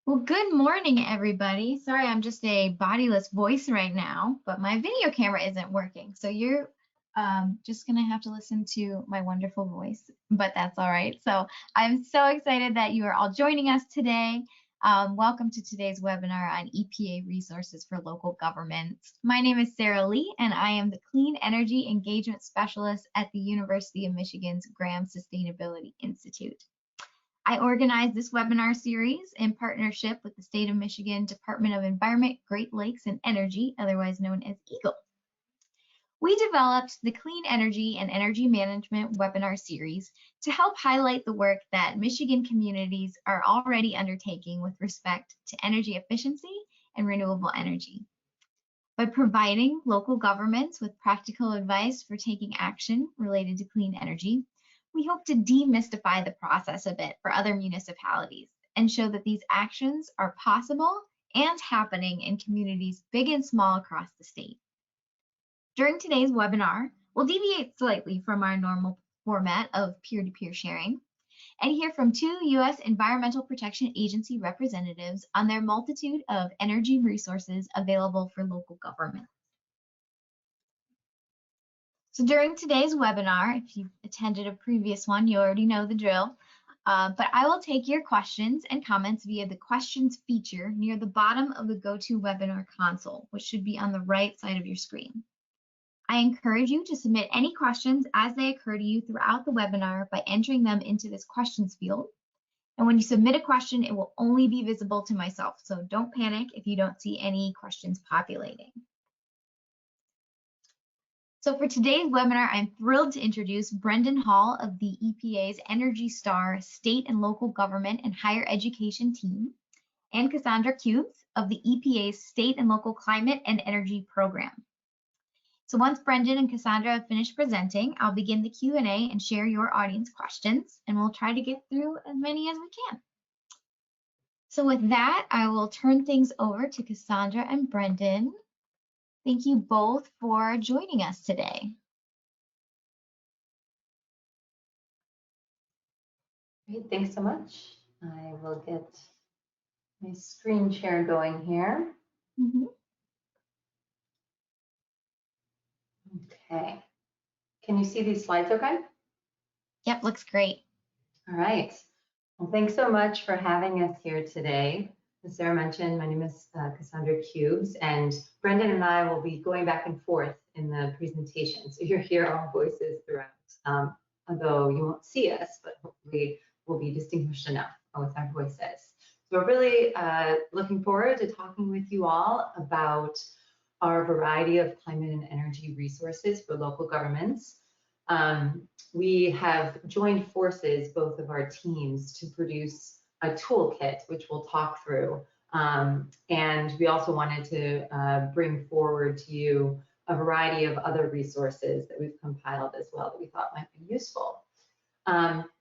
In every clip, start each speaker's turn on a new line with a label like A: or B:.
A: Well, good morning, everybody. Sorry, I'm just a bodiless voice right now, but my video camera isn't working. So you're just going to have to listen to my wonderful voice, but that's all right. So I'm so excited that you are all joining us today. Welcome to today's webinar on EPA resources for local governments. My name is Sarah Lee, and I am the Clean Energy Engagement Specialist at the University of Michigan's Graham Sustainability Institute. I organized this webinar series in partnership with the State of Michigan Department of Environment, Great Lakes, and Energy, otherwise known as EGLE. We developed the Clean Energy and Energy Management webinar series to help highlight the work that Michigan communities are already undertaking with respect to energy efficiency and renewable energy. By providing local governments with practical advice for taking action related to clean energy, we hope to demystify the process a bit for other municipalities and show that these actions are possible and happening in communities big and small across the state. During today's webinar, we'll deviate slightly from our normal format of peer-to-peer sharing and hear from two U.S. Environmental Protection Agency representatives on their multitude of energy resources available for local government. So during today's webinar, if you've attended a previous one, you already know the drill, but I will take your questions and comments via the questions feature near the bottom of the GoToWebinar console, which should be on the right side of your screen. I encourage you to submit any questions as they occur to you throughout the webinar by entering them into this questions field. And when you submit a question, it will only be visible to myself, so don't panic if you don't see any questions populating. So for today's webinar, I'm thrilled to introduce Brendan Hall of the EPA's Energy Star State and Local Government and Higher Education team, and Cassandra Cubes of the EPA's State and Local Climate and Energy Program. So once Brendan and Cassandra have finished presenting, I'll begin the Q&A and share your audience questions, and we'll try to get through as many as we can. So with that, I will turn things over to Cassandra and Brendan. Thank you both for joining us today.
B: Great, thanks so much. I will get my screen share going here. Okay. Can you see these slides okay?
A: Yep, looks great.
B: All right. Well, thanks so much for having us here today. As Sarah mentioned, my name is Cassandra Cubes, and Brendan and I will be going back and forth in the presentation. So you'll hear our voices throughout, although you won't see us, but hopefully we'll be distinguished enough with our voices. So we're really looking forward to talking with you all about our variety of climate and energy resources for local governments. We have joined forces, both of our teams, to produce a toolkit, which we'll talk through. And we also wanted to bring forward to you a variety of other resources that we've compiled as well that we thought might be useful.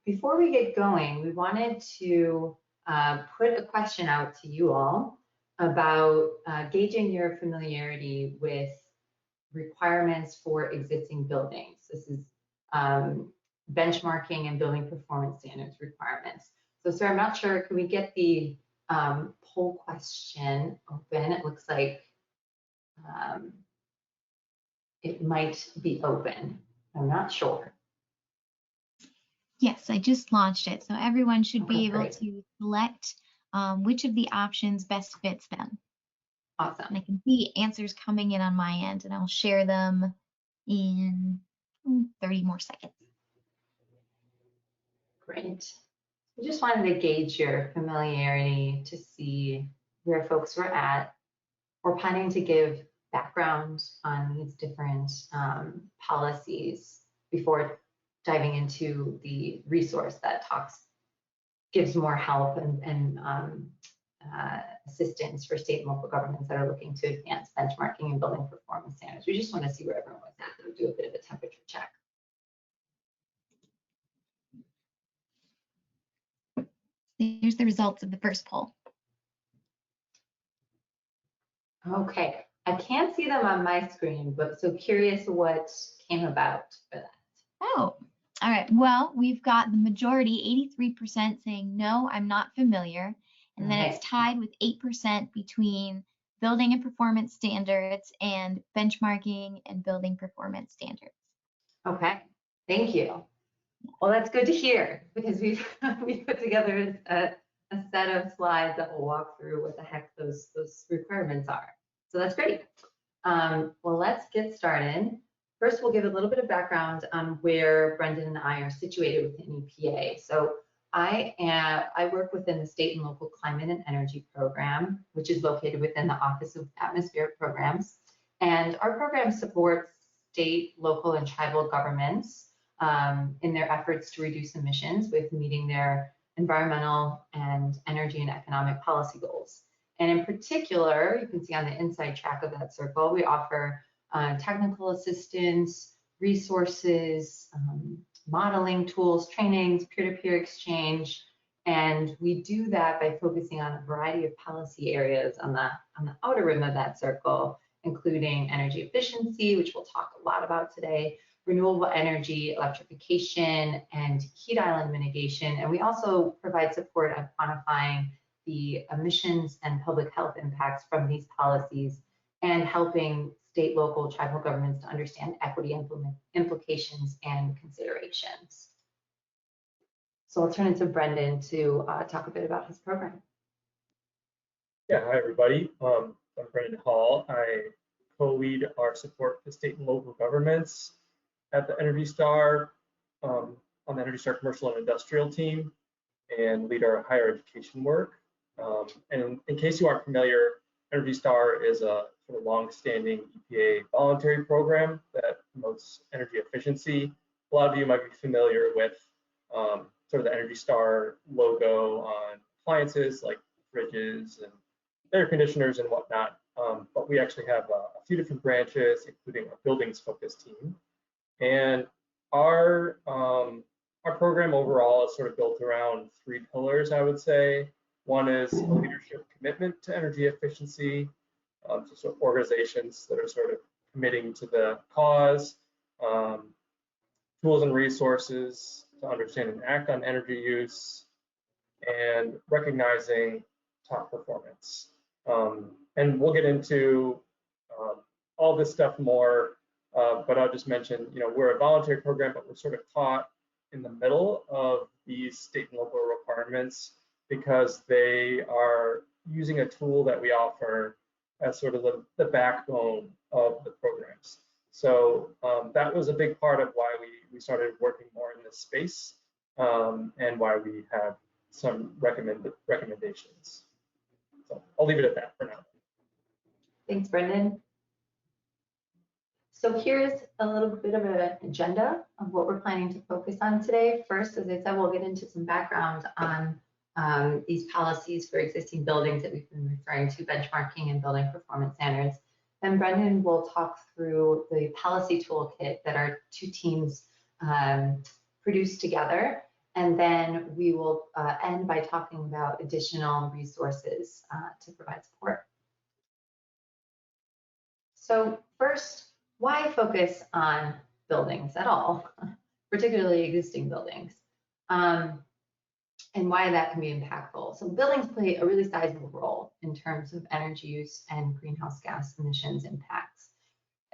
B: Before we get going, we wanted to put a question out to you all about gauging your familiarity with requirements for existing buildings. This is benchmarking and building performance standards requirements. So, Sarah, I'm not sure, can we get the poll question open? It looks like it might be open. I'm not sure.
A: Yes, I just launched it, so everyone should be able to select which of the options best fits them.
B: Awesome.
A: And I can see answers coming in on my end, and I'll share them in 30 more seconds.
B: Great. We just wanted to gauge your familiarity to see where folks were at. We're planning to give background on these different policies before diving into the resource that gives more help and assistance for state and local governments that are looking to advance benchmarking and building performance standards. We just want to see where everyone was at and do a bit of a temperature check.
A: Here's the results of the first poll.
B: Okay, I can't see them on my screen, but so curious what came about for that.
A: Oh, all right. Well, we've got the majority, 83%, saying no, I'm not familiar, And then it's tied with 8% between building and performance standards and benchmarking and building performance standards.
B: Okay, thank you. Well, that's good to hear because we put together a set of slides that will walk through what the heck those requirements are. So that's great. Well, let's get started. First, we'll give a little bit of background on where Brendan and I are situated within EPA. So I work within the State and Local Climate and Energy Program, which is located within the Office of Atmospheric Programs. And our program supports state, local, and tribal governments in their efforts to reduce emissions with meeting their environmental and energy and economic policy goals. And in particular, you can see on the inside track of that circle, we offer technical assistance, resources, modeling tools, trainings, peer-to-peer exchange. And we do that by focusing on a variety of policy areas on the outer rim of that circle, including energy efficiency, which we'll talk a lot about today, renewable energy, electrification, and heat island mitigation. And we also provide support on quantifying the emissions and public health impacts from these policies and helping state, local, tribal governments to understand equity implications and considerations. So I'll turn it to Brendan to talk a bit about his program.
C: Yeah, hi everybody. I'm Brendan Hall. I co-lead our support for state and local governments at the Energy Star, on the Energy Star commercial and industrial team, and lead our higher education work. And in case you aren't familiar, Energy Star is a sort of long-standing EPA voluntary program that promotes energy efficiency. A lot of you might be familiar with sort of the Energy Star logo on appliances like fridges and air conditioners and whatnot. But we actually have a few different branches, including our buildings-focused team. And our program overall is sort of built around 3 pillars, I would say. One is a leadership commitment to energy efficiency, so organizations that are sort of committing to the cause, tools and resources to understand and act on energy use, and recognizing top performance. And we'll get into all this stuff more, but I'll just mention, we're a voluntary program, but we're sort of caught in the middle of these state and local requirements because they are using a tool that we offer as sort of the backbone of the programs. So that was a big part of why we started working more in this space, and why we have some recommendations. So I'll leave it at that for now.
B: Thanks, Brendan. So here's a little bit of an agenda of what we're planning to focus on today. First, as I said, we'll get into some background on these policies for existing buildings that we've been referring to, benchmarking and building performance standards. Then Brendan will talk through the policy toolkit that our 2 teams produced together. And then we will end by talking about additional resources to provide support. So first, why focus on buildings at all, particularly existing buildings? And why that can be impactful. So buildings play a really sizable role in terms of energy use and greenhouse gas emissions impacts.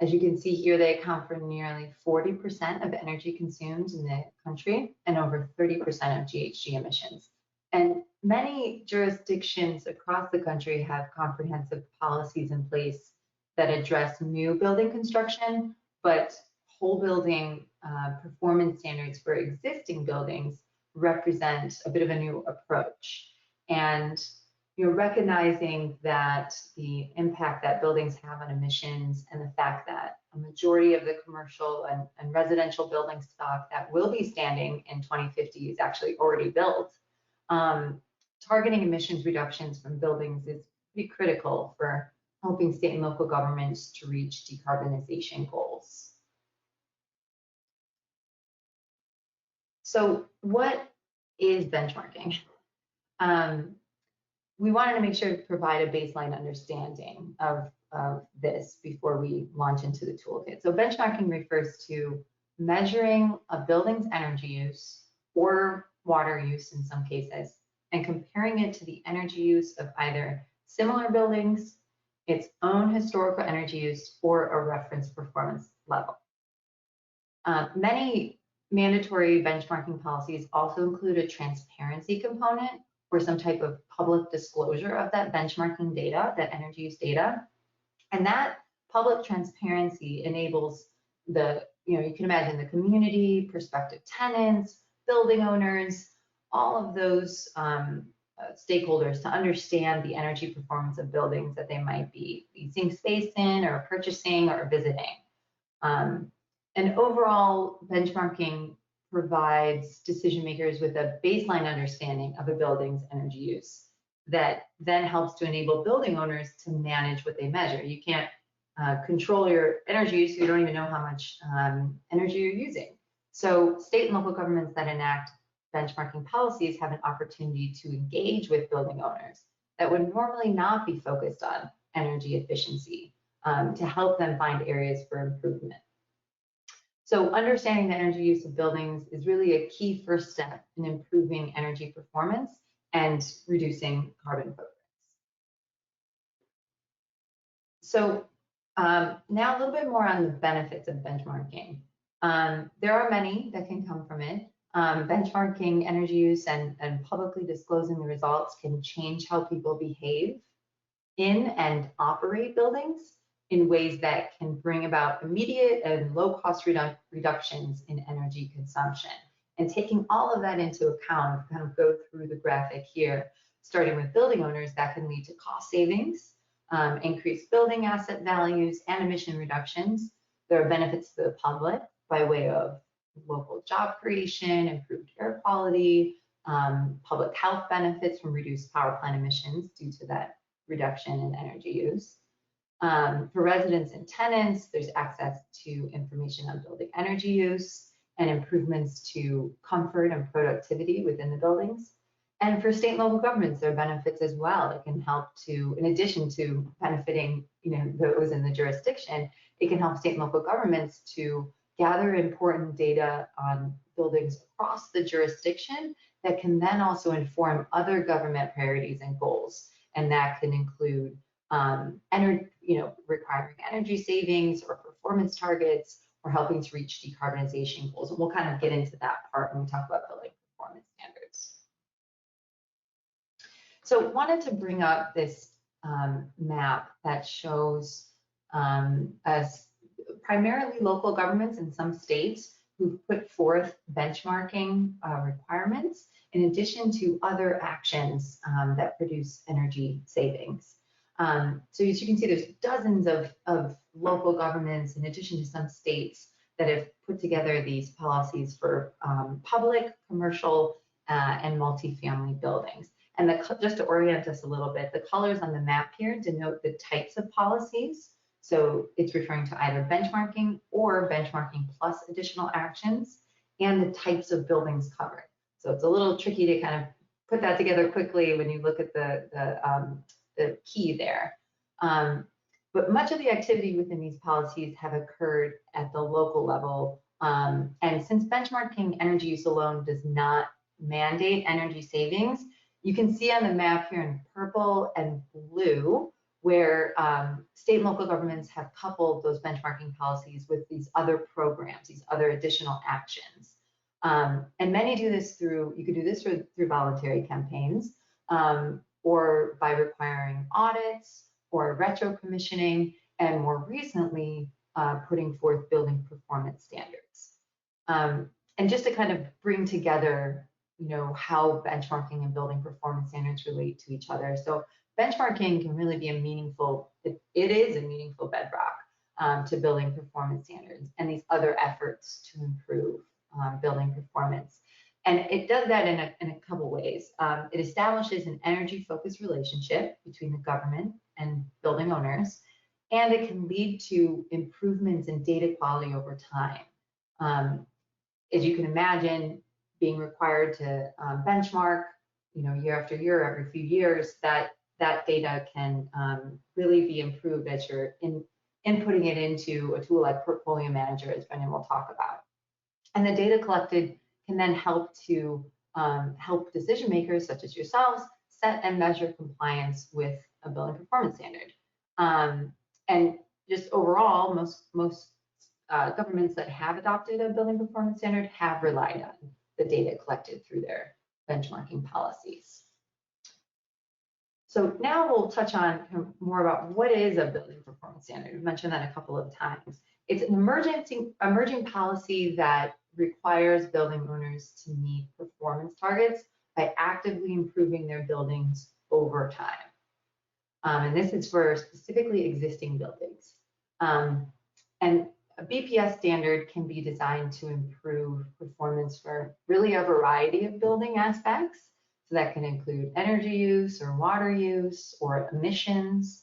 B: As you can see here, they account for nearly 40% of energy consumed in the country and over 30% of GHG emissions. And many jurisdictions across the country have comprehensive policies in place that address new building construction, but whole building performance standards for existing buildings represent a bit of a new approach. And recognizing that the impact that buildings have on emissions and the fact that a majority of the commercial and residential building stock that will be standing in 2050 is actually already built, targeting emissions reductions from buildings is pretty critical for helping state and local governments to reach decarbonization goals. So what is benchmarking? We wanted to make sure to provide a baseline understanding of this before we launch into the toolkit. So benchmarking refers to measuring a building's energy use or water use in some cases and comparing it to the energy use of either similar buildings, its own historical energy use, or a reference performance level. Many mandatory benchmarking policies also include a transparency component or some type of public disclosure of that benchmarking data, that energy use data. And that public transparency enables you can imagine the community, prospective tenants, building owners, all of those stakeholders to understand the energy performance of buildings that they might be leasing space in or purchasing or visiting. And overall, benchmarking provides decision makers with a baseline understanding of a building's energy use that then helps to enable building owners to manage what they measure. You can't control your energy use, you don't even know how much energy you're using. So state and local governments that enact benchmarking policies have an opportunity to engage with building owners that would normally not be focused on energy efficiency to help them find areas for improvement. So understanding the energy use of buildings is really a key first step in improving energy performance and reducing carbon footprints. So now a little bit more on the benefits of benchmarking. There are many that can come from it. Benchmarking energy use and publicly disclosing the results can change how people behave in and operate buildings in ways that can bring about immediate and low-cost reductions in energy consumption. And taking all of that into account, kind of go through the graphic here, starting with building owners, that can lead to cost savings, increased building asset values, and emission reductions. There are benefits to the public by way of local job creation, improved air quality, public health benefits from reduced power plant emissions due to that reduction in energy use. For residents and tenants, there's access to information on building energy use and improvements to comfort and productivity within the buildings. And for state and local governments, there are benefits as well. It can help to, in addition to benefiting those in the jurisdiction, it can help state and local governments to gather important data on buildings across the jurisdiction that can then also inform other government priorities and goals. And that can include requiring energy savings or performance targets or helping to reach decarbonization goals. And we'll kind of get into that part when we talk about building performance standards. So wanted to bring up this map that shows us primarily local governments in some states who've put forth benchmarking requirements in addition to other actions that produce energy savings. So as you can see, there's dozens of local governments in addition to some states that have put together these policies for public, commercial, and multifamily buildings. And just to orient us a little bit, the colors on the map here denote the types of policies. So it's referring to either benchmarking or benchmarking plus additional actions and the types of buildings covered. So it's a little tricky to kind of put that together quickly when you look at the key there. But much of the activity within these policies have occurred at the local level. And since benchmarking energy use alone does not mandate energy savings, you can see on the map here in purple and blue where state and local governments have coupled those benchmarking policies with these other programs, these other additional actions. And many do this through, you could do this through voluntary campaigns or by requiring audits or retro commissioning, and more recently, putting forth building performance standards. And just to kind of bring together, how benchmarking and building performance standards relate to each other. So benchmarking can really be a meaningful, it is a meaningful bedrock to building performance standards and these other efforts to improve building performance. And it does that in a couple ways. It establishes an energy-focused relationship between the government and building owners, and it can lead to improvements in data quality over time. As you can imagine, being required to benchmark, year after year, every few years, that data can really be improved as you're inputting it into a tool like Portfolio Manager, as Brendan will talk about. And the data collected can then help to help decision makers such as yourselves set and measure compliance with a building performance standard. And just overall, most governments that have adopted a building performance standard have relied on the data collected through their benchmarking policies. So now we'll touch on more about what is a building performance standard. We've mentioned that a couple of times. It's an emerging policy that requires building owners to meet performance targets by actively improving their buildings over time. And this is for specifically existing buildings. And a BPS standard can be designed to improve performance for really a variety of building aspects. So that can include energy use or water use or emissions.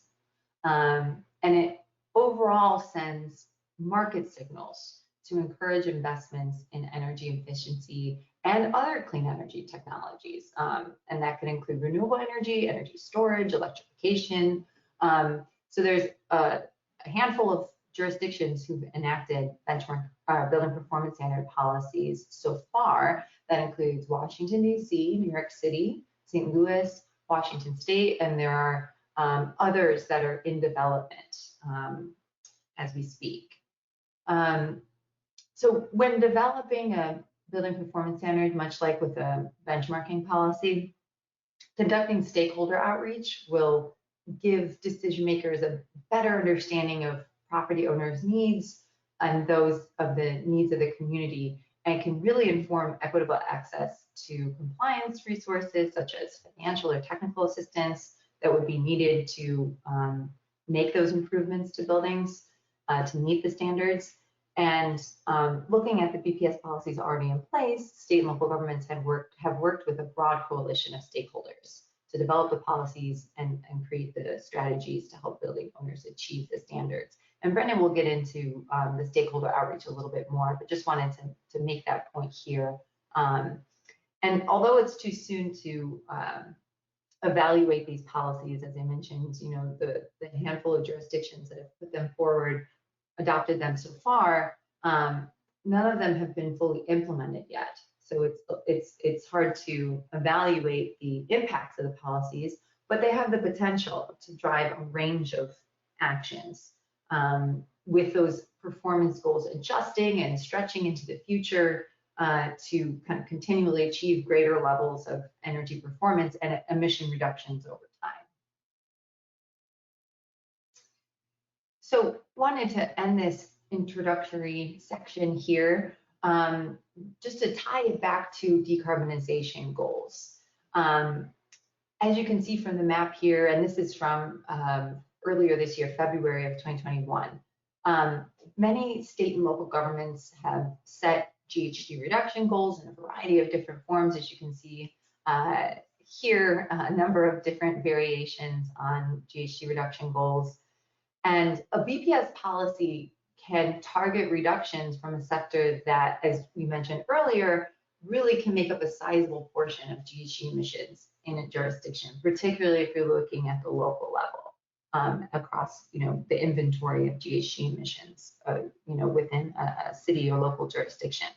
B: And it overall sends market signals to encourage investments in energy efficiency and other clean energy technologies. And that can include renewable energy, energy storage, electrification. So there's a handful of jurisdictions who've enacted benchmark building performance standard policies so far. That includes Washington, D.C., New York City, St. Louis, Washington State, and there are others that are in development as we speak. So when developing a building performance standard, much like with a benchmarking policy, conducting stakeholder outreach will give decision makers a better understanding of property owners' needs and those of the needs of the community, and can really inform equitable access to compliance resources such as financial or technical assistance that would be needed to make those improvements to buildings to meet the standards. And looking at the BPS policies already in place, state and local governments have worked with a broad coalition of stakeholders to develop the policies and create the strategies to help building owners achieve the standards. And Brendan will get into the stakeholder outreach a little bit more, but just wanted to make that point here. And although it's too soon to evaluate these policies, as I mentioned, you know, the handful of jurisdictions that have put them forward, adopted them so far, none of them have been fully implemented yet. So it's hard to evaluate the impacts of the policies, but they have the potential to drive a range of actions with those performance goals adjusting and stretching into the future to kind of continually achieve greater levels of energy performance and emission reductions over time. So wanted to end this introductory section here just to tie it back to decarbonization goals. As you can see from the map here, and this is from earlier this year, February of 2021, many state and local governments have set GHG reduction goals in a variety of different forms, as you can see here, a number of different variations on GHG reduction goals. And a BPS policy can target reductions from a sector that, as we mentioned earlier, really can make up a sizable portion of GHG emissions in a jurisdiction, particularly if you're looking at the local level across, you know, the inventory of GHG emissions, you know, within a city or local jurisdiction.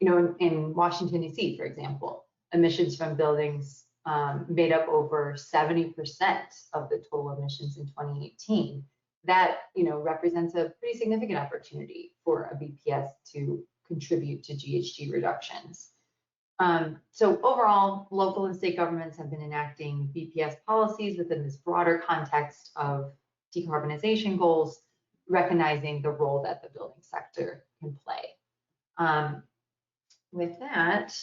B: You know, in Washington, D.C., for example, emissions from buildings made up over 70% of the total emissions in 2018. That, you know, represents a pretty significant opportunity for a BPS to contribute to GHG reductions. So overall, local and state governments have been enacting BPS policies within this broader context of decarbonization goals, recognizing the role that the building sector can play. With that,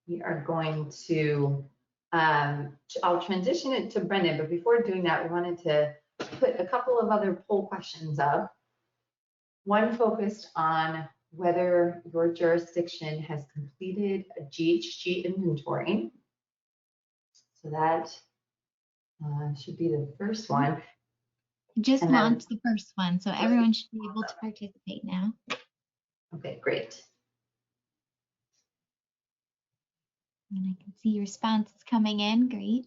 B: we are going to, I'll transition it to Brendan, but before doing that, we wanted to put a couple of other poll questions up. One focused on whether your jurisdiction has completed a GHG inventory. So that should be the first one.
A: Just launched the first one, so everyone should be able to participate now.
B: Okay, great.
A: And I can see responses coming in. Great.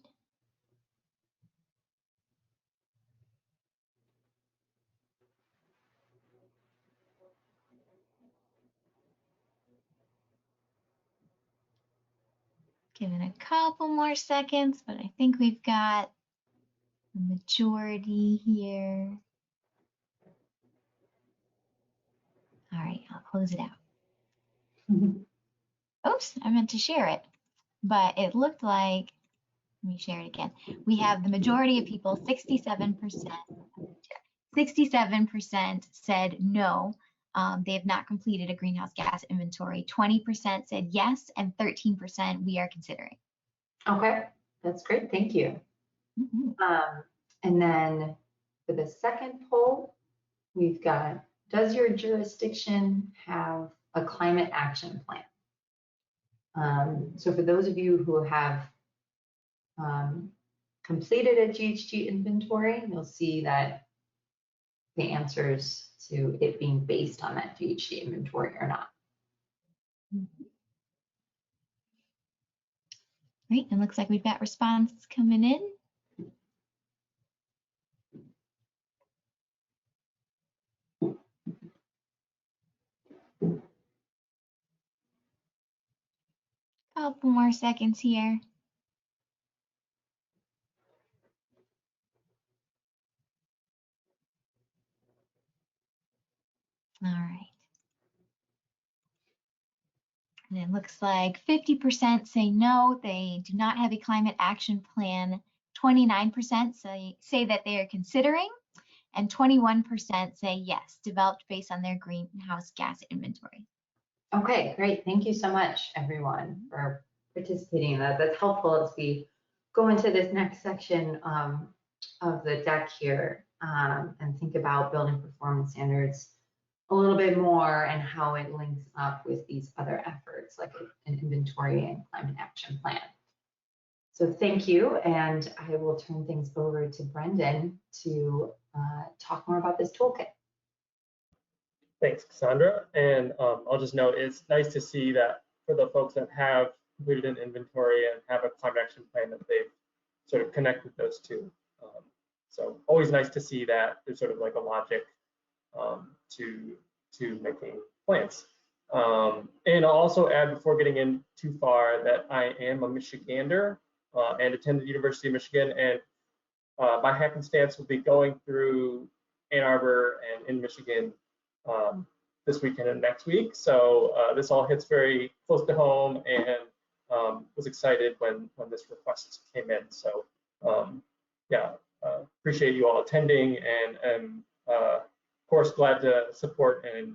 A: Give it a couple more seconds, but I think we've got the majority here. All right, I'll close it out. Oops, I meant to share it, but it looked like, let me share it again. We have the majority of people, 67% said no. They have not completed a greenhouse gas inventory. 20% said yes, and 13% we are considering.
B: Okay, that's great. Thank you. And then for the second poll, we've got, does your jurisdiction have a climate action plan? So for those of you who have completed a GHG inventory, you'll see that the answers to it being based on that GHG inventory or not.
A: Great, and looks like we've got responses coming in. Couple more seconds here. All right. And it looks like 50% say no, they do not have a climate action plan. 29% say that they are considering, and 21% say yes, developed based on their greenhouse gas inventory.
B: Okay, great. Thank you so much, everyone, for participating in that. That's helpful as we go into this next section of the deck here and think about building performance standards a little bit more and how it links up with these other efforts like an inventory and climate action plan. So thank you, and I will turn things over to Brendan to talk more about this toolkit.
C: Thanks, Cassandra. And I'll just note, it's nice to see that for the folks that have completed an inventory and have a climate action plan, that they've sort of connected those two. So always nice to see that there's sort of like a logic to making plans. And I'll also add, before getting in too far, that I am a Michigander and attended the University of Michigan, and by happenstance will be going through Ann Arbor and in Michigan this weekend and next week. So this all hits very close to home, and was excited when this request came in. So yeah, appreciate you all attending, and am of course glad to support and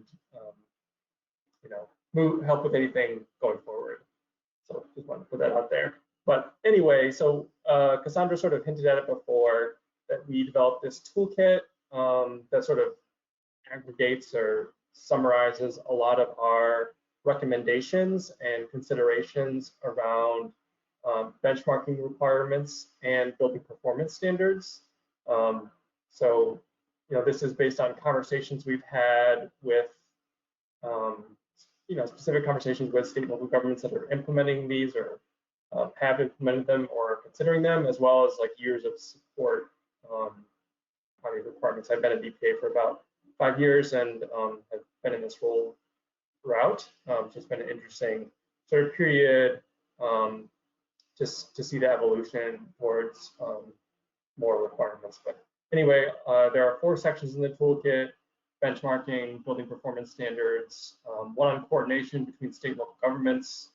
C: help with anything going forward. So just wanted to put that out there. But anyway, so Cassandra sort of hinted at it before, that we developed this toolkit that sort of aggregates or summarizes a lot of our recommendations and considerations around benchmarking requirements and building performance standards. So this is based on conversations we've had with specific conversations with state and local governments that are implementing these or have implemented them or considering them, as well as like years of support on these requirements. I've been at EPA for about 5 years and have been in this role throughout. So it's been an interesting sort of period just to see the evolution towards more requirements. But anyway, there are 4 sections in the toolkit: benchmarking, building performance standards, one on coordination between state and local governments,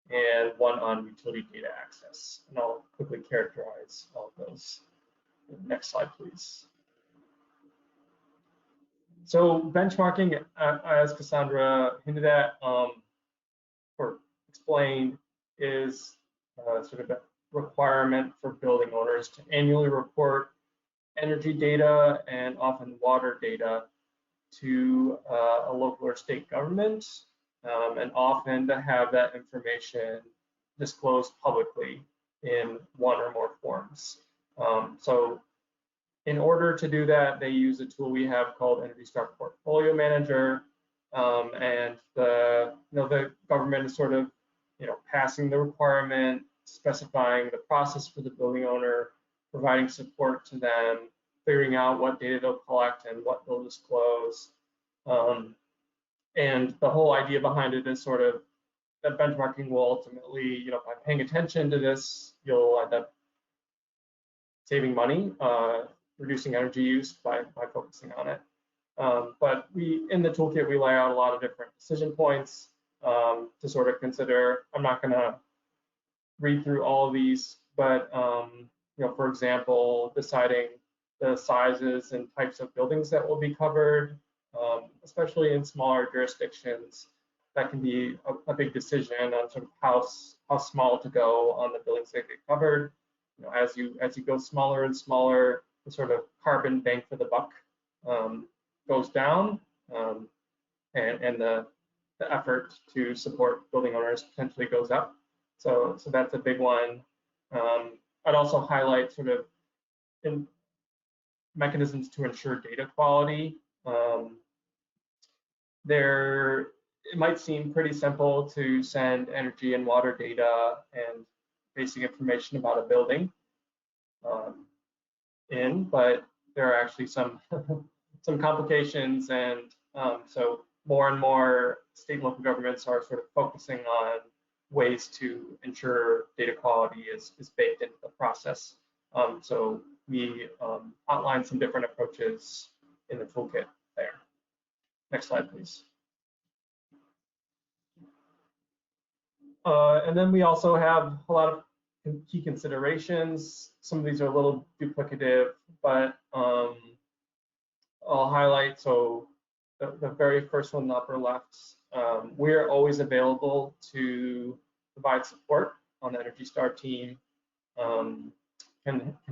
C: and one on utility data access. And I'll quickly characterize all of those. Next slide, please. So benchmarking, as Cassandra hinted at or explained, is sort of a requirement for building owners to annually report energy data and often water data to a local or state government, and often to have that information disclosed publicly in one or more forms. So in order to do that, they use a tool we have called Energy Star Portfolio Manager, and the government is sort of passing the requirement, specifying the process for the building owner, providing support to them, figuring out what data they'll collect and what they'll disclose. And the whole idea behind it is sort of that benchmarking will ultimately, by paying attention to this, you'll end up saving money, reducing energy use by focusing on it. But in the toolkit, we lay out a lot of different decision points to sort of consider. I'm not going to read through all of these, but for example, deciding the sizes and types of buildings that will be covered, especially in smaller jurisdictions, that can be a big decision on sort of how small to go on the buildings that get covered. As you go smaller and smaller, the sort of carbon bang for the buck goes down, and the effort to support building owners potentially goes up. So that's a big one. I'd also highlight sort of mechanisms to ensure data quality. It might seem pretty simple to send energy and water data and basic information about a building but there are actually some some complications, and so more and more state and local governments are sort of focusing on ways to ensure data quality is baked into the process. So we outline some different approaches in the toolkit there. Next slide, please. And then we also have a lot of key considerations. Some of these are a little duplicative, but I'll highlight. So the very first one in the upper left, we're always available to provide support on the Energy Star team. Can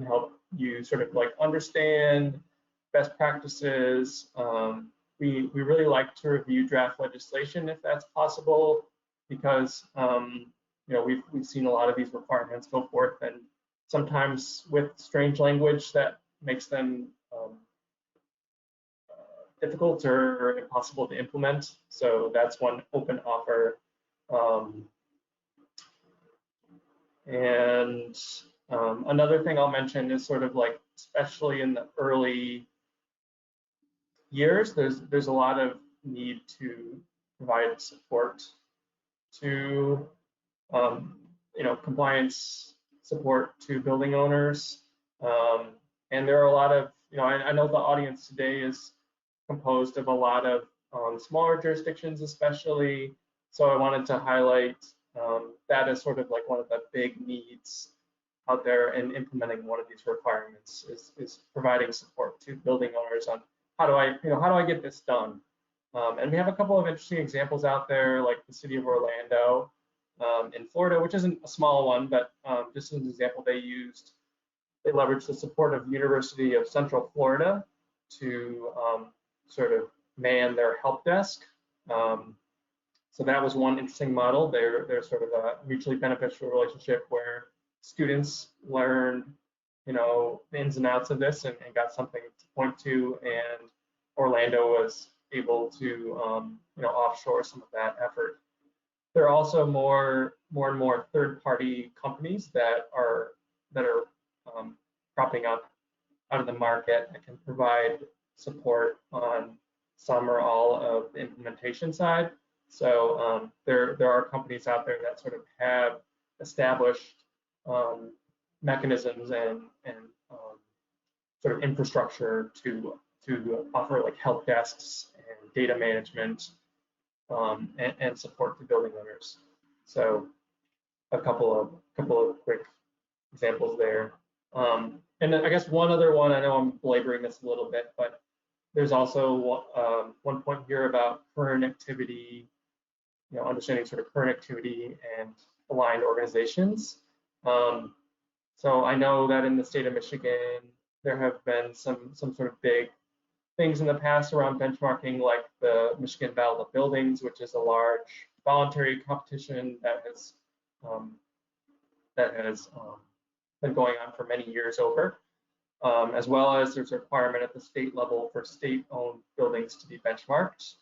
C: help you sort of like understand best practices. We really like to review draft legislation if that's possible, because we've seen a lot of these requirements go forth, and sometimes with strange language that makes them difficult or impossible to implement. So that's one open offer. Another thing I'll mention is sort of like, especially in the early years, there's a lot of need to provide support to compliance support to building owners, and there are a lot of I know the audience today is composed of a lot of smaller jurisdictions, especially. So I wanted to highlight that as sort of like one of the big needs out there in implementing one of these requirements is providing support to building owners on how do I get this done. And we have a couple of interesting examples out there, like the city of Orlando in Florida, which isn't a small one, but just as an example, they leveraged the support of the University of Central Florida to sort of man their help desk. So that was one interesting model. They're sort of a mutually beneficial relationship where students learned, the ins and outs of this and got something to point to, and Orlando was able to, offshore some of that effort. There are also more and more third-party companies that are cropping up out of the market that can provide support on some or all of the implementation side. So there are companies out there that sort of have established mechanisms and sort of infrastructure to offer like help desks and data management and support to building owners. So a couple of quick examples there. And then I guess one other one, I know I'm belaboring this a little bit, but there's also one point here about current activity, understanding sort of current activity and aligned organizations. So I know that in the state of Michigan, there have been some sort of big things in the past around benchmarking, like the Michigan Battle of Buildings, which is a large voluntary competition that has been going on for many years over, as well as there's a requirement at the state level for state-owned buildings to be benchmarked.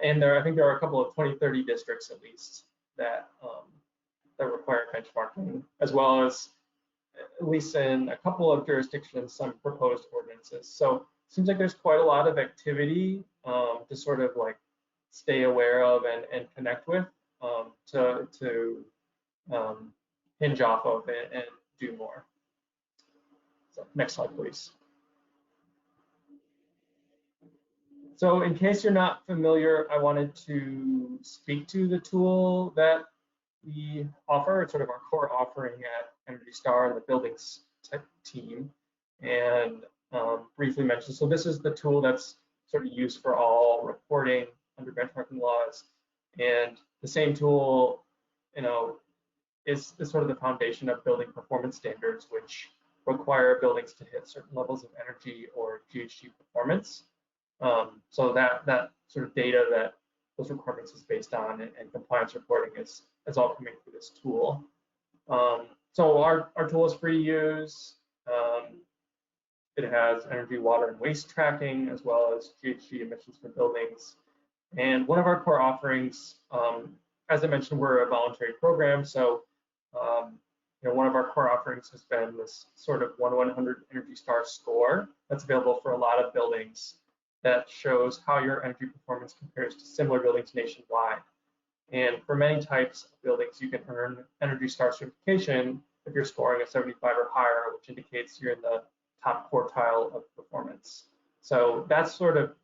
C: And I think there are a couple of 2030 districts at least that require benchmarking, as well as, at least in a couple of jurisdictions, some proposed ordinances. So it seems like there's quite a lot of activity to sort of like stay aware of and connect with. to hinge off of and do more. So next slide, please. So in case you're not familiar, I wanted to speak to the tool that we offer. It's sort of our core offering at Energy Star and the buildings team, and briefly mention. So this is the tool that's sort of used for all reporting under benchmarking laws, and the same tool, is sort of the foundation of building performance standards, which require buildings to hit certain levels of energy or GHG performance. So that sort of data that those requirements is based on and compliance reporting is all coming through this tool. So our tool is free to use. It has energy, water, and waste tracking, as well as GHG emissions for buildings. And one of our core offerings, as I mentioned, we're a voluntary program. So one of our core offerings has been this sort of 1/100 Energy Star score that's available for a lot of buildings that shows how your energy performance compares to similar buildings nationwide. And for many types of buildings, you can earn Energy Star certification if you're scoring a 75 or higher, which indicates you're in the top quartile of performance. So that's sort of,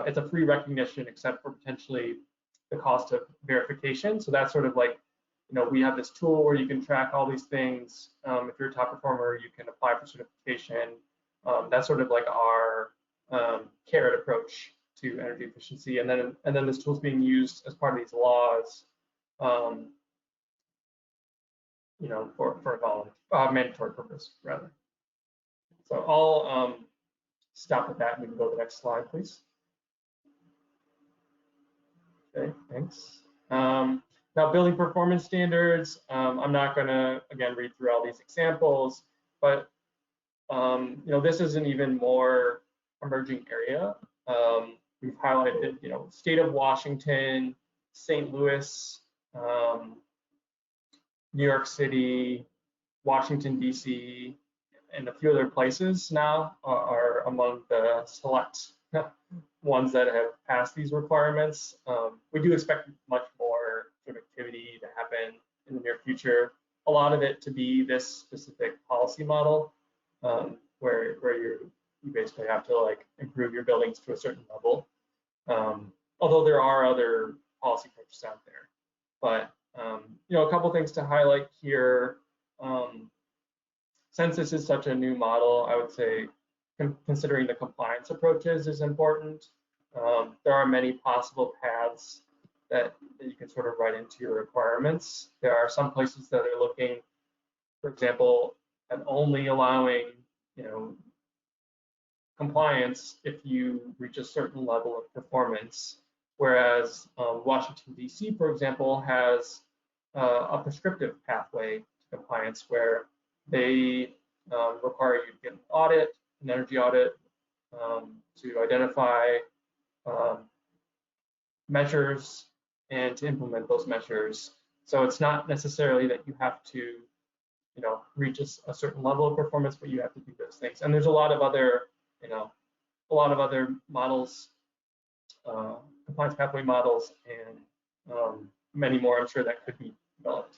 C: it's a free recognition except for potentially the cost of verification. So that's sort of like, we have this tool where you can track all these things. If you're a top performer, you can apply for certification. That's sort of like our carrot approach to energy efficiency, and then this tool is being used as part of these laws, for a mandatory purpose rather. So I'll stop at that, and we can go to the next slide, please. Okay, thanks. Now, building performance standards. I'm not going to again read through all these examples, but this is an even more emerging area. We've highlighted, state of Washington, St. Louis, New York City, Washington, D.C., and a few other places now are among the select ones that have passed these requirements. We do expect much more sort of activity to happen in the near future. A lot of it to be this specific policy model, where you basically have to improve your buildings to a certain level. Although there are other policy approaches out there, but a couple things to highlight here. Since this is such a new model, I would say considering the compliance approaches is important. There are many possible paths that you can sort of write into your requirements. There are some places that are looking, for example, at only allowing compliance if you reach a certain level of performance, whereas Washington, D.C., for example, has a prescriptive pathway to compliance where they require you to get an energy audit, to identify measures and to implement those measures. So it's not necessarily that you have to, reach a certain level of performance, but you have to do those things. And there's a lot of other, models, compliance pathway models, and many more, I'm sure, that could be developed.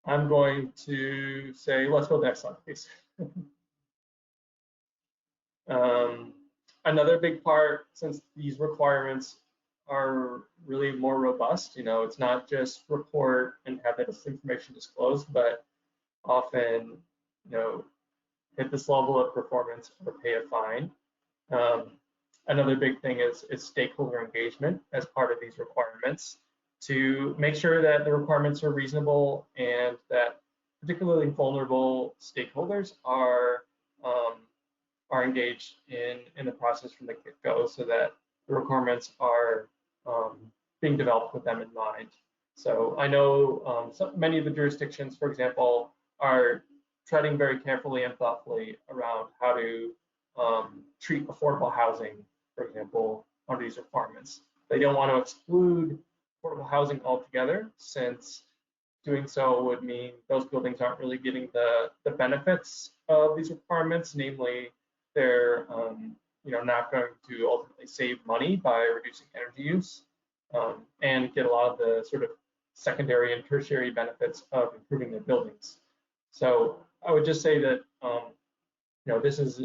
C: I'm going to say, let's go to the next slide, please. Another big part, since these requirements are really more robust, it's not just report and have this information disclosed, but often, hit this level of performance or pay a fine. Another big thing is stakeholder engagement as part of these requirements to make sure that the requirements are reasonable and that particularly vulnerable stakeholders are engaged in the process from the get-go, so that the requirements are being developed with them in mind. So I know many of the jurisdictions, for example, are treading very carefully and thoughtfully around how to treat affordable housing, for example, under these requirements. They don't want to exclude affordable housing altogether, since doing so would mean those buildings aren't really getting the benefits of these requirements, namely their not going to ultimately save money by reducing energy use, and get a lot of the sort of secondary and tertiary benefits of improving their buildings. So I would just say that this is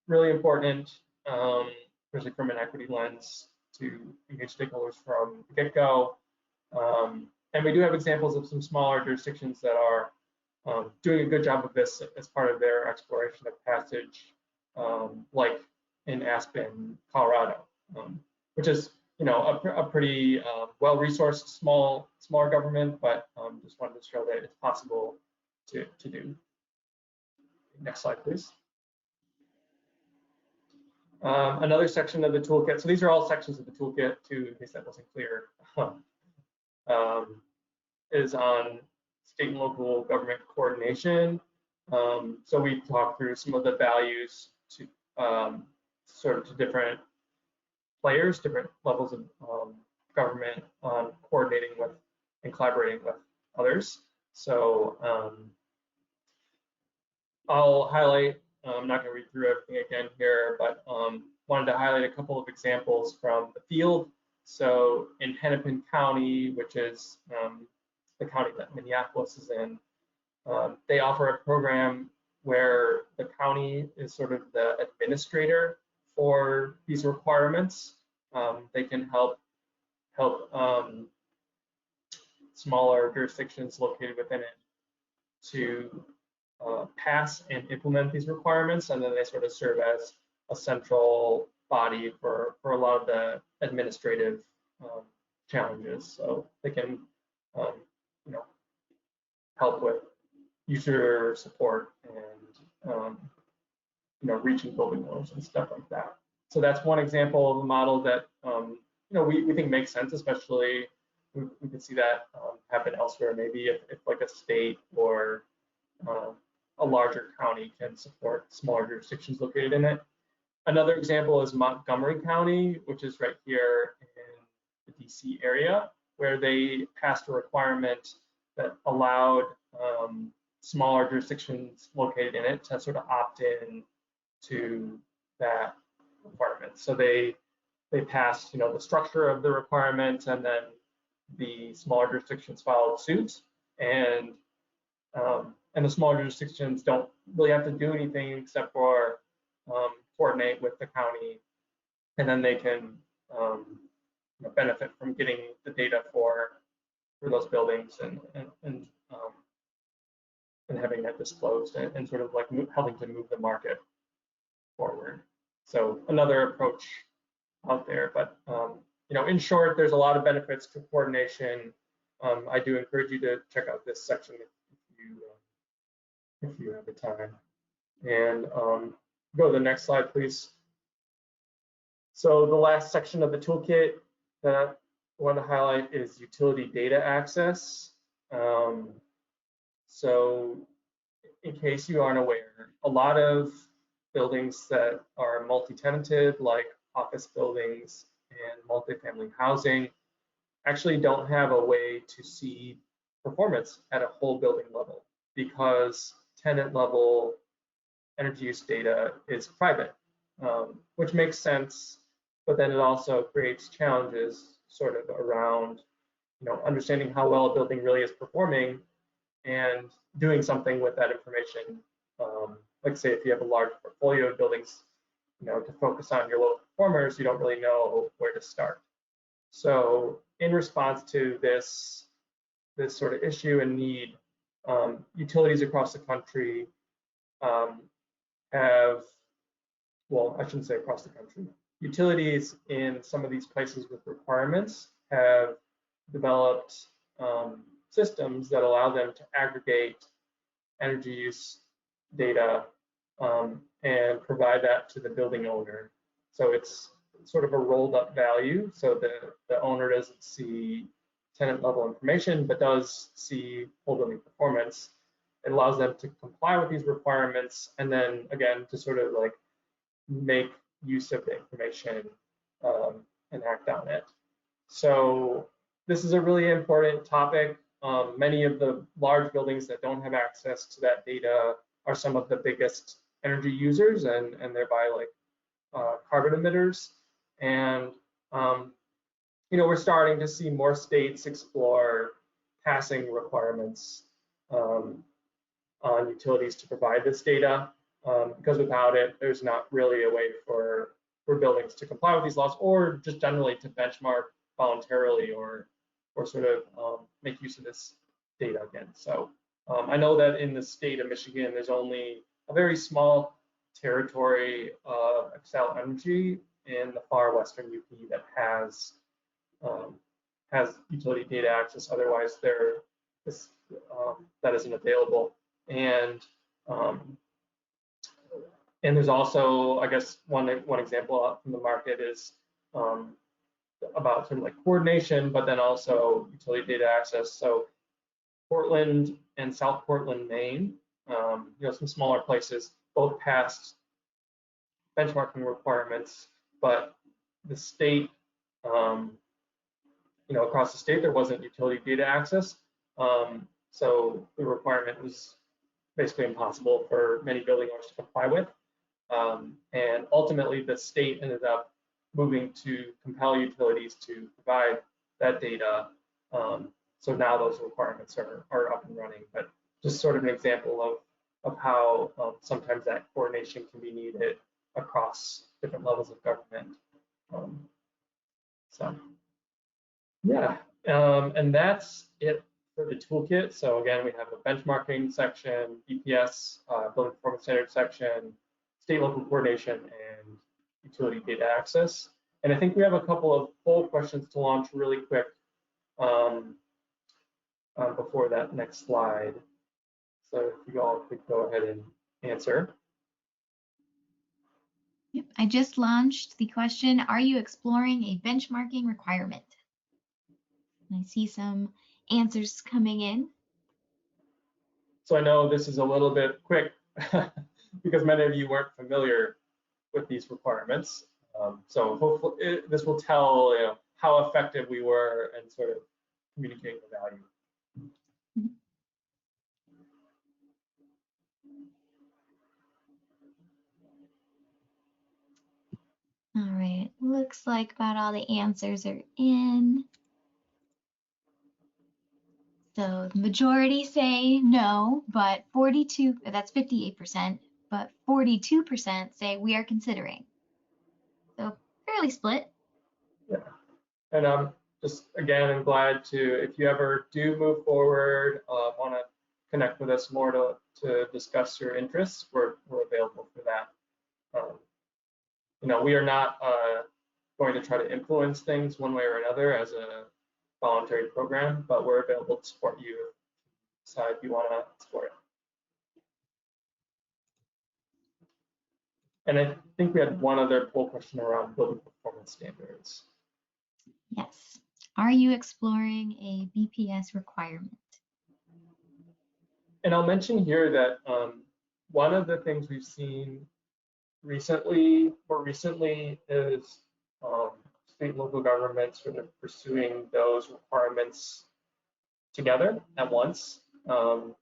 C: really important, especially from an equity lens, to engage stakeholders from the get-go. And we do have examples of some smaller jurisdictions that are doing a good job of this as part of their exploration of passage, like in Aspen, Colorado, which is a pretty well-resourced smaller government, but just wanted to show that it's possible to do. Next slide, please. Another section of the toolkit. So these are all sections of the toolkit, too, in case that wasn't clear. Is on state and local government coordination. So we talked through some of the values to sort of to different players, different levels of government on coordinating with and collaborating with others. So I'll highlight, I'm not going to read through everything again here, but wanted to highlight a couple of examples from the field. So in Hennepin County, which is the county that Minneapolis is in, they offer a program where the county is sort of the administrator for these requirements. They can help smaller jurisdictions located within it to pass and implement these requirements, and then they sort of serve as a central body for a lot of the administrative challenges. So they can help with user support and reaching building goals and stuff like that. So that's one example of a model that we think makes sense, especially we could see that happen elsewhere. Maybe if like a state or a larger county can support smaller jurisdictions located in it. Another example is Montgomery County, which is right here in the DC area, where they passed a requirement that allowed smaller jurisdictions located in it to sort of opt in to that requirement. So they passed, the structure of the requirement, and then the smaller jurisdictions followed suit. And the smaller jurisdictions don't really have to do anything except for coordinate with the county, and then they can benefit from getting the data for those buildings and having that disclosed and sort of like helping to move the market forward. So another approach out there, but in short, there's a lot of benefits to coordination. I do encourage you to check out this section if you have the time. And go to the next slide, please. So the last section of the toolkit that I want to highlight is utility data access. So in case you aren't aware, a lot of buildings that are multi-tenanted, like office buildings and multifamily housing, actually don't have a way to see performance at a whole building level, because tenant level energy use data is private, which makes sense, but then it also creates challenges sort of around understanding how well a building really is performing and doing something with that information. Like say if you have a large portfolio of buildings, to focus on your low performers, you don't really know where to start. So in response to this sort of issue and need, utilities across the country have, well, I shouldn't say across the country, utilities in some of these places with requirements have developed systems that allow them to aggregate energy use data and provide that to the building owner. So it's sort of a rolled up value. So the owner doesn't see tenant level information, but does see whole building performance. It allows them to comply with these requirements, and then again to sort of like make use of the information and act on it. So this is a really important topic. Many of the large buildings that don't have access to that data are some of the biggest energy users, and thereby like carbon emitters. And we're starting to see more states explore passing requirements on utilities to provide this data, because without it, there's not really a way for buildings to comply with these laws, or just generally to benchmark voluntarily or sort of make use of this data again. So I know that in the state of Michigan, there's only a very small territory of Xcel Energy in the far western UP that has utility data access. Otherwise, that isn't available. And there's also, I guess, one example from the market is about sort of like coordination, but then also utility data access. So Portland and South Portland, Maine, some smaller places, both passed benchmarking requirements, but the state, across the state, there wasn't utility data access. So the requirement was basically impossible for many building owners to comply with. And ultimately, the state ended up moving to compel utilities to provide that data. So now those requirements are up and running. But just sort of an example of how sometimes that coordination can be needed across different levels of government. So yeah, and that's it for the toolkit. So again, we have a benchmarking section, BPS, building performance standards section, state local coordination, and utility data access. And I think we have a couple of poll questions to launch really quick before that next slide. So if you all could go ahead and answer.
A: Yep, I just launched the question, are you exploring a benchmarking requirement? And I see some answers coming in.
C: So I know this is a little bit quick because many of you weren't familiar with these requirements. So hopefully this will tell how effective we were in sort of communicating the value.
A: All right, looks like about all the answers are in. So the majority say no, but 42, that's 58%, but 42% say we are considering. So fairly split.
C: Yeah, and just again, I'm glad to, if you ever do move forward, want to connect with us more to discuss your interests, we're available for that. We are not going to try to influence things one way or another as a voluntary program, but we're available to support you if you decide you want to explore it. And I think we had one other poll question around building performance standards.
A: Yes. Are you exploring a BPS requirement?
C: And I'll mention here that one of the things we've seen more recently is state and local governments sort of pursuing those requirements together at once. A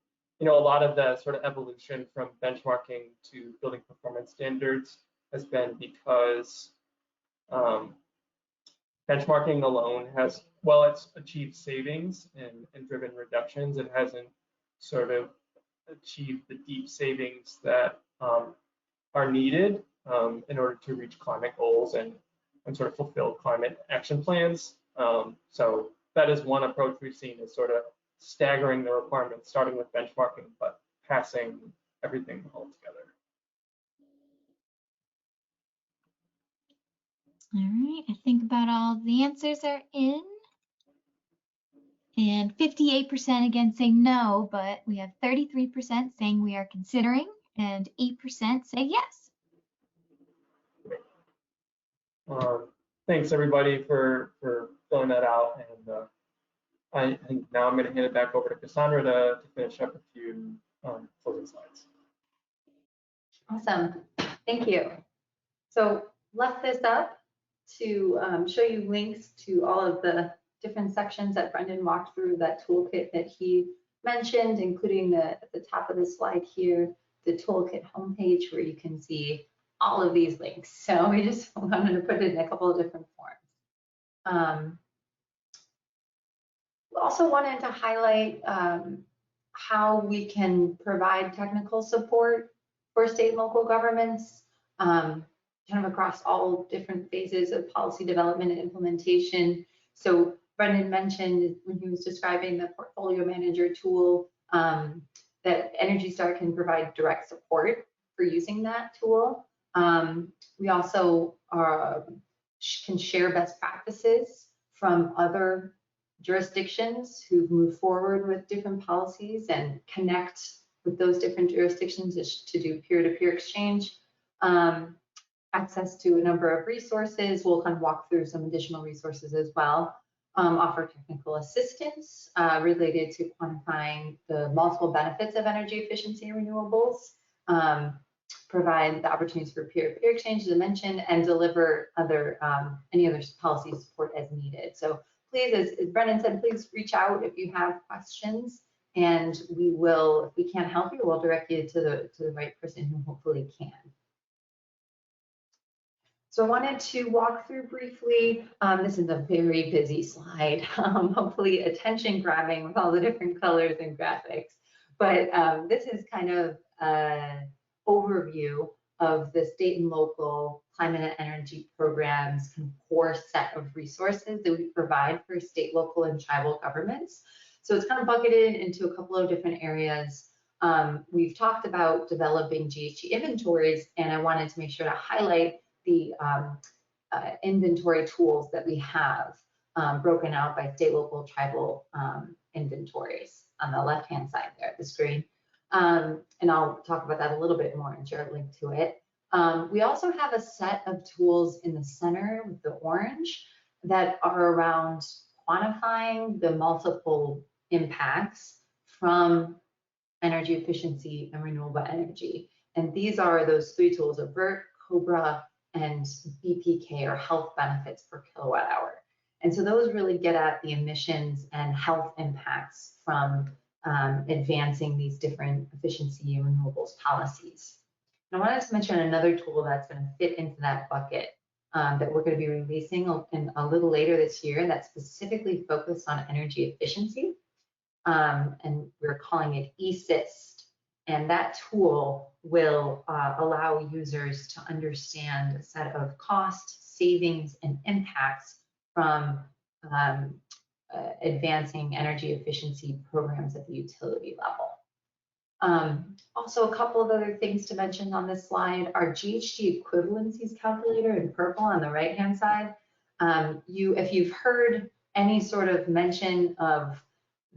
C: lot of the sort of evolution from benchmarking to building performance standards has been because benchmarking alone has, while it's achieved savings and driven reductions, it hasn't sort of achieved the deep savings that are needed in order to reach climate goals and sort of fulfill climate action plans. So that is one approach we've seen, is sort of staggering the requirements, starting with benchmarking, but passing everything all together.
A: All right, I think about all the answers are in. And 58% again say no, but we have 33% saying we are considering, and 8% say yes.
C: Thanks everybody for filling that out, and I think now I'm going to hand it back over to Cassandra to finish up a few closing slides.
B: Awesome, thank you. So left this up to show you links to all of the different sections that Brendan walked through, that toolkit that he mentioned, including at the top of the slide here, the toolkit homepage, where you can see all of these links. So we just wanted to put it in a couple of different forms. We also wanted to highlight how we can provide technical support for state and local governments, kind of across all different phases of policy development and implementation. So Brendan mentioned when he was describing the portfolio manager tool that Energy Star can provide direct support for using that tool. We also can share best practices from other jurisdictions who've moved forward with different policies and connect with those different jurisdictions to do peer-to-peer exchange. Access to a number of resources. We'll kind of walk through some additional resources as well. Offer technical assistance related to quantifying the multiple benefits of energy efficiency and renewables. Provide the opportunities for peer-to-peer exchange, as I mentioned, and deliver any other policy support as needed. So please, as Brendan said, please reach out if you have questions, and we will, if we can't help you, we'll direct you to the right person who hopefully can. So I wanted to walk through briefly, this is a very busy slide, hopefully attention grabbing with all the different colors and graphics, but this is kind of an overview of the state and local climate and energy programs core set of resources that we provide for state, local, and tribal governments. So it's kind of bucketed into a couple of different areas. We've talked about developing GHG inventories, and I wanted to make sure to highlight the inventory tools that we have broken out by state, local, tribal inventories on the left-hand side there of the screen. And I'll talk about that a little bit more and share a link to it. We also have a set of tools in the center with the orange that are around quantifying the multiple impacts from energy efficiency and renewable energy. And these are those three tools: AVERT, COBRA, and BPK, or health benefits per kilowatt hour. And so those really get at the emissions and health impacts from advancing these different efficiency and renewables policies. And I wanted to mention another tool that's going to fit into that bucket that we're going to be releasing a little later this year that's specifically focused on energy efficiency. And we're calling it eSYST. And that tool will allow users to understand a set of cost, savings, and impacts from advancing energy efficiency programs at the utility level. Also, a couple of other things to mention on this slide: our GHG equivalencies calculator in purple on the right-hand side. If you've heard any sort of mention of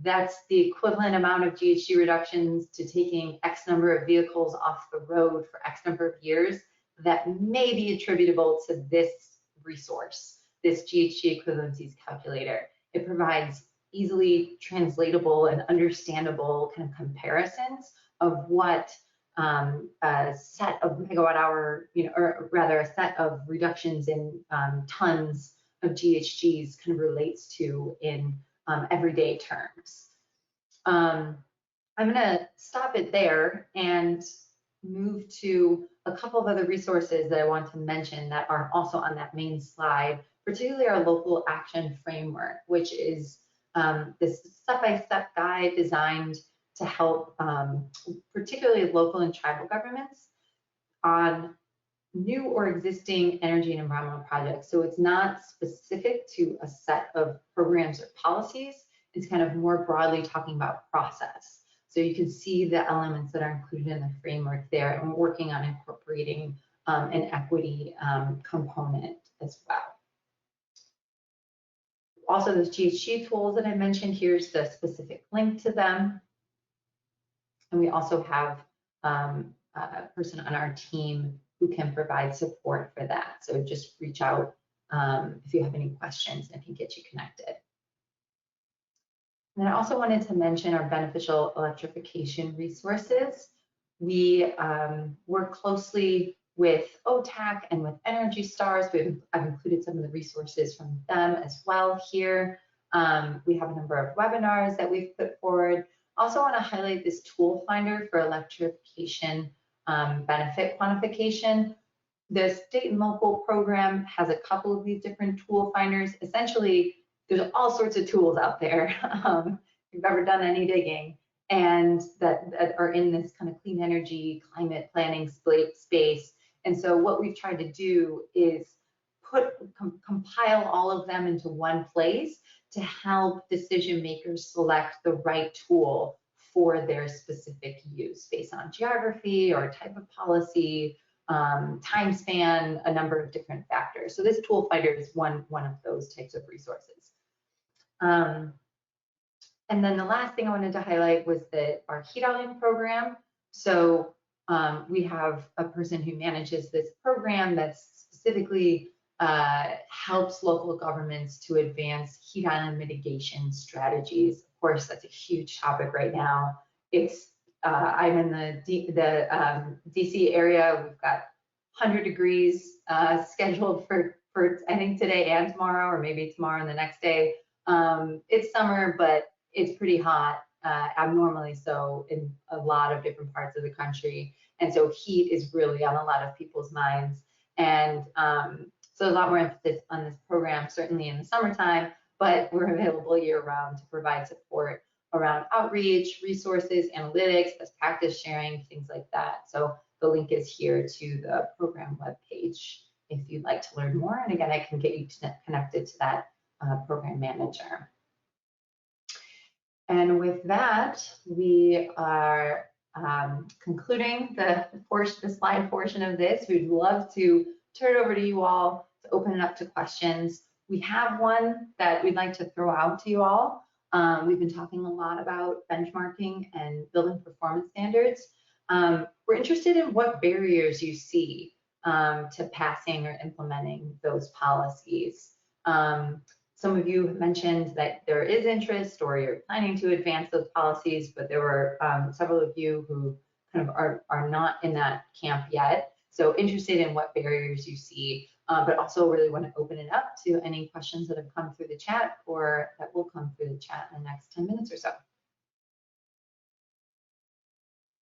B: that's the equivalent amount of GHG reductions to taking X number of vehicles off the road for X number of years, that may be attributable to this resource, this GHG equivalencies calculator. It provides easily translatable and understandable kind of comparisons of what a set of megawatt hour, or rather a set of reductions in tons of GHGs kind of relates to in everyday terms. I'm going to stop it there and move to a couple of other resources that I want to mention that are also on that main slide, particularly our local action framework, which is this step-by-step guide designed to help particularly local and tribal governments on new or existing energy and environmental projects. So it's not specific to a set of programs or policies. It's kind of more broadly talking about process. So you can see the elements that are included in the framework there, and we're working on incorporating an equity component as well. Also, those GHG tools that I mentioned, here's the specific link to them. And we also have a person on our team who can provide support for that. So just reach out if you have any questions and can get you connected. And I also wanted to mention our beneficial electrification resources. We work closely with OTAC and with Energy Stars. I've included some of the resources from them as well here. We have a number of webinars that we've put forward. Also want to highlight this tool finder for electrification benefit quantification. the state and local program has a couple of these different tool finders. Essentially, there's all sorts of tools out there, if you've ever done any digging, and that are in this kind of clean energy, climate planning space. And so what we've tried to do is compile all of them into one place to help decision makers select the right tool for their specific use based on geography or type of policy, time span, a number of different factors. So this tool finder is one of those types of resources. And then the last thing I wanted to highlight was that our Heat Island program. So we have a person who manages this program that specifically helps local governments to advance heat island mitigation strategies. Of course, that's a huge topic right now. It's I'm in the DC area. We've got 100 degrees scheduled for I think today and tomorrow, or maybe tomorrow and the next day. It's summer, but it's pretty hot, abnormally so in a lot of different parts of the country. And so heat is really on a lot of people's minds. And so there's a lot more emphasis on this program, certainly in the summertime, but we're available year round to provide support around outreach, resources, analytics, best practice sharing, things like that. So the link is here to the program webpage if you'd like to learn more. And again, I can get you connected to that program manager. And with that, we are concluding the slide portion of this. We'd love to turn it over to you all to open it up to questions. We have one that we'd like to throw out to you all. We've been talking a lot about benchmarking and building performance standards. We're interested in what barriers you see to passing or implementing those policies. Some of you mentioned that there is interest or you're planning to advance those policies, but there were several of you who kind of are not in that camp yet. So interested in what barriers you see, but also really want to open it up to any questions that have come through the chat or that will come through the chat in the next 10 minutes or so.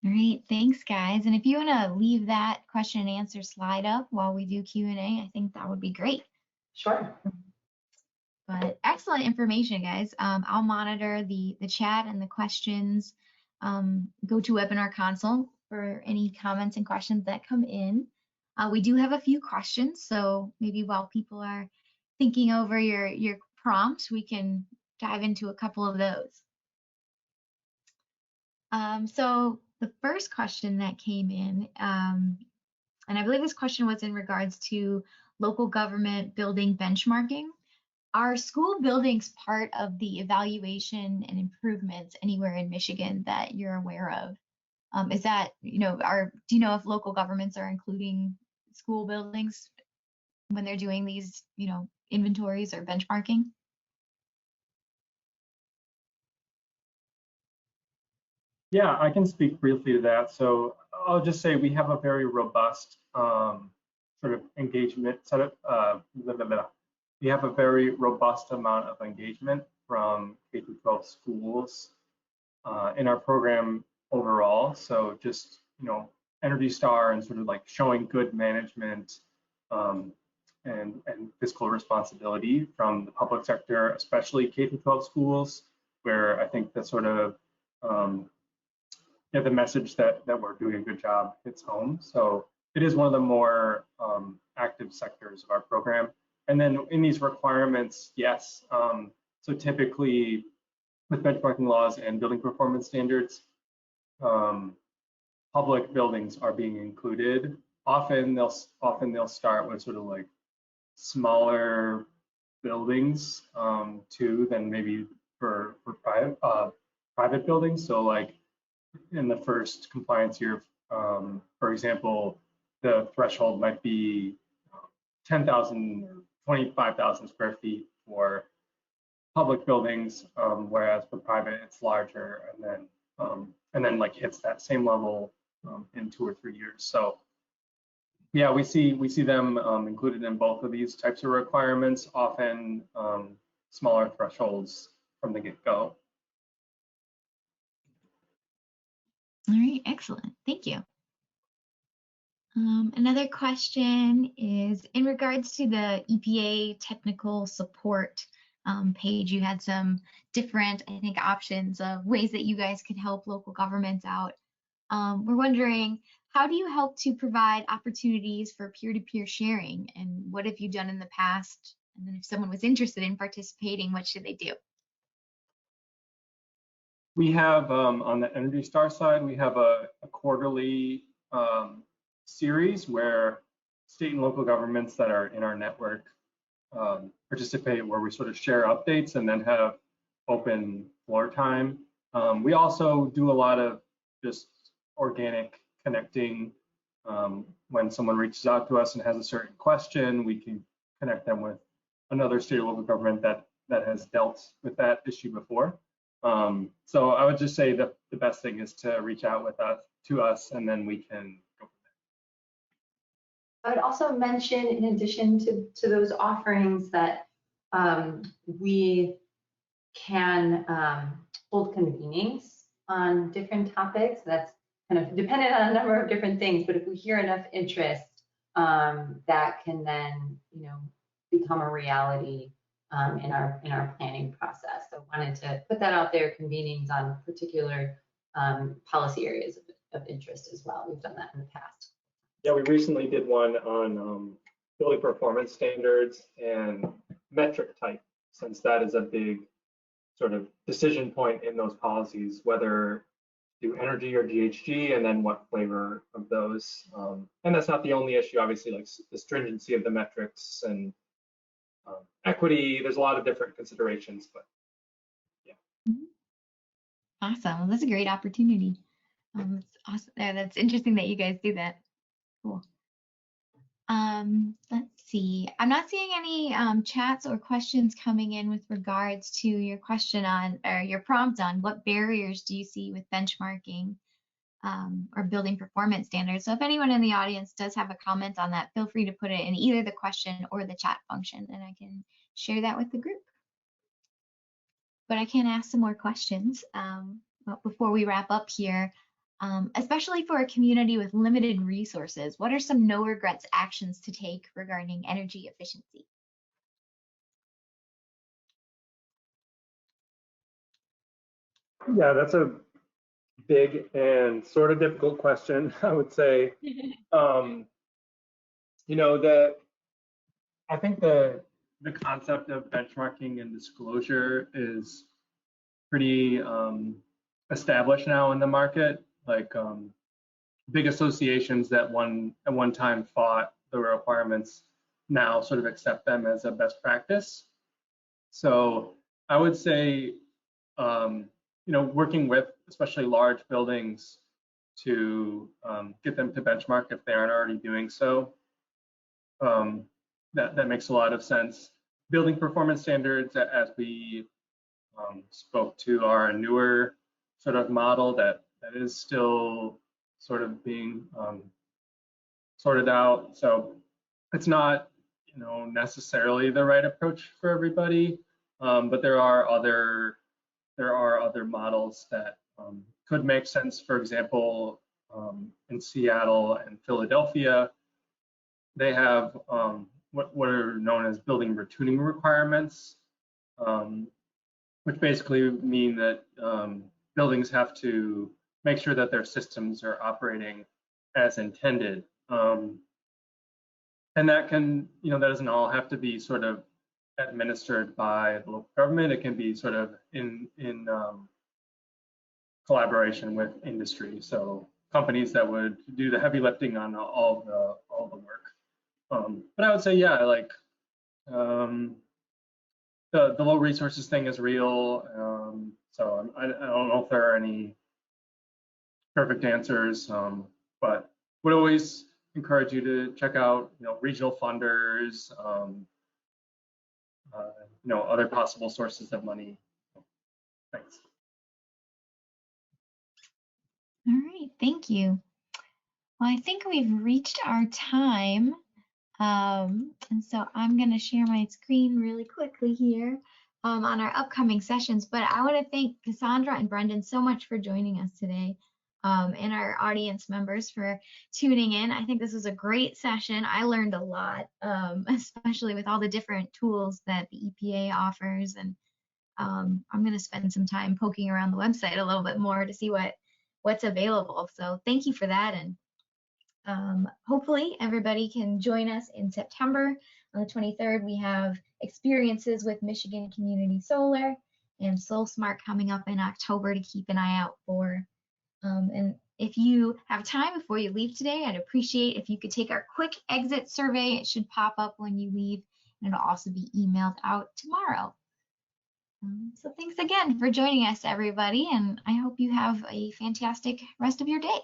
A: All right, thanks guys. And if you want to leave that question and answer slide up while we do Q&A, I think that would be great.
B: Sure.
A: But excellent information, guys. I'll monitor the chat and the questions. Go to Webinar Console for any comments and questions that come in. We do have a few questions, so maybe while people are thinking over your prompt, we can dive into a couple of those. So the first question that came in, and I believe this question was in regards to local government building benchmarking. Are school buildings part of the evaluation and improvements anywhere in Michigan that you're aware of? Is that, do you know if local governments are including school buildings when they're doing these, inventories or benchmarking?
C: Yeah, I can speak briefly to that. So I'll just say we have a very robust sort of engagement setup. We have a very robust amount of engagement from K-12 schools in our program overall. So just, Energy Star and sort of like showing good management and fiscal responsibility from the public sector, especially K-12 schools, where I think that sort of the message that we're doing a good job hits home. So it is one of the more active sectors of our program. And then in these requirements, yes, so typically with benchmarking laws and building performance standards, public buildings are being included. Often they'll start with sort of like smaller buildings too than maybe for private buildings. So like in the first compliance year, for example, the threshold might be 10,000, 25,000 square feet for public buildings, whereas for private it's larger, and then like hits that same level in 2 or 3 years. So yeah, we see them included in both of these types of requirements, often smaller thresholds from the get-go.
A: All right, excellent. Thank you. Another question is in regards to the EPA technical support page, you had some different, I think, options of ways that you guys could help local governments out. We're wondering, how do you help to provide opportunities for peer-to-peer sharing? And what have you done in the past? And then if someone was interested in participating, what should they do?
C: We have, on the Energy Star side, we have a quarterly series where state and local governments that are in our network participate, where we sort of share updates and then have open floor time. We also do a lot of just organic connecting. When someone reaches out to us and has a certain question, we can connect them with another state or local government that has dealt with that issue before. So I would just say that the best thing is to reach out to us, and then we can go from
B: I would also mention, in addition to those offerings, that we can hold convenings on different topics. That's kind of dependent on a number of different things, but if we hear enough interest, that can then, become a reality in our planning process. So wanted to put that out there, convenings on particular policy areas of interest as well. We've done that in the past.
C: Yeah, we recently did one on building performance standards and metric type, since that is a big sort of decision point in those policies, whether do energy or GHG, and then what flavor of those. And that's not the only issue, obviously, like the stringency of the metrics and equity. There's a lot of different considerations, but yeah.
A: Awesome. Well, that's a great opportunity. That's awesome. That's interesting that you guys do that. Cool. Let's see. I'm not seeing any chats or questions coming in with regards to your question on, or your prompt on what barriers do you see with benchmarking or building performance standards. So if anyone in the audience does have a comment on that, feel free to put it in either the question or the chat function, and I can share that with the group. But I can ask some more questions before we wrap up here. Especially for a community with limited resources, what are some no regrets actions to take regarding energy efficiency?
C: Yeah, that's a big and sort of difficult question, I would say. I think the concept of benchmarking and disclosure is pretty established now in the market. Like big associations that at one time fought the requirements now sort of accept them as a best practice. So I would say, working with especially large buildings to get them to benchmark if they aren't already doing so, that makes a lot of sense. Building performance standards, as we spoke to, are a newer sort of model that is still sort of being sorted out. So it's not, necessarily the right approach for everybody, but there are other models that could make sense. For example, in Seattle and Philadelphia, they have what are known as building retuning requirements, which basically mean that buildings have to make sure that their systems are operating as intended. And that can, that doesn't all have to be sort of administered by the local government. It can be sort of in collaboration with industry. So companies that would do the heavy lifting on all the work. But I would say, yeah, like the low resources thing is real. So I don't know if there are any perfect answers, but would always encourage you to check out, regional funders, other possible sources of money. Thanks.
A: All right, thank you. Well, I think we've reached our time. And so I'm going to share my screen really quickly here on our upcoming sessions. But I want to thank Cassandra and Brendan so much for joining us today. and our audience members for tuning in. I think this was a great session. I learned a lot, especially with all the different tools that the EPA offers. And I'm going to spend some time poking around the website a little bit more to see what's available. So thank you for that. And hopefully everybody can join us in September. On the 23rd, we have experiences with Michigan Community Solar and SoulSmart coming up in October to keep an eye out for. And if you have time before you leave today, I'd appreciate if you could take our quick exit survey. It should pop up when you leave, and it'll also be emailed out tomorrow. So thanks again for joining us, everybody, and I hope you have a fantastic rest of your day.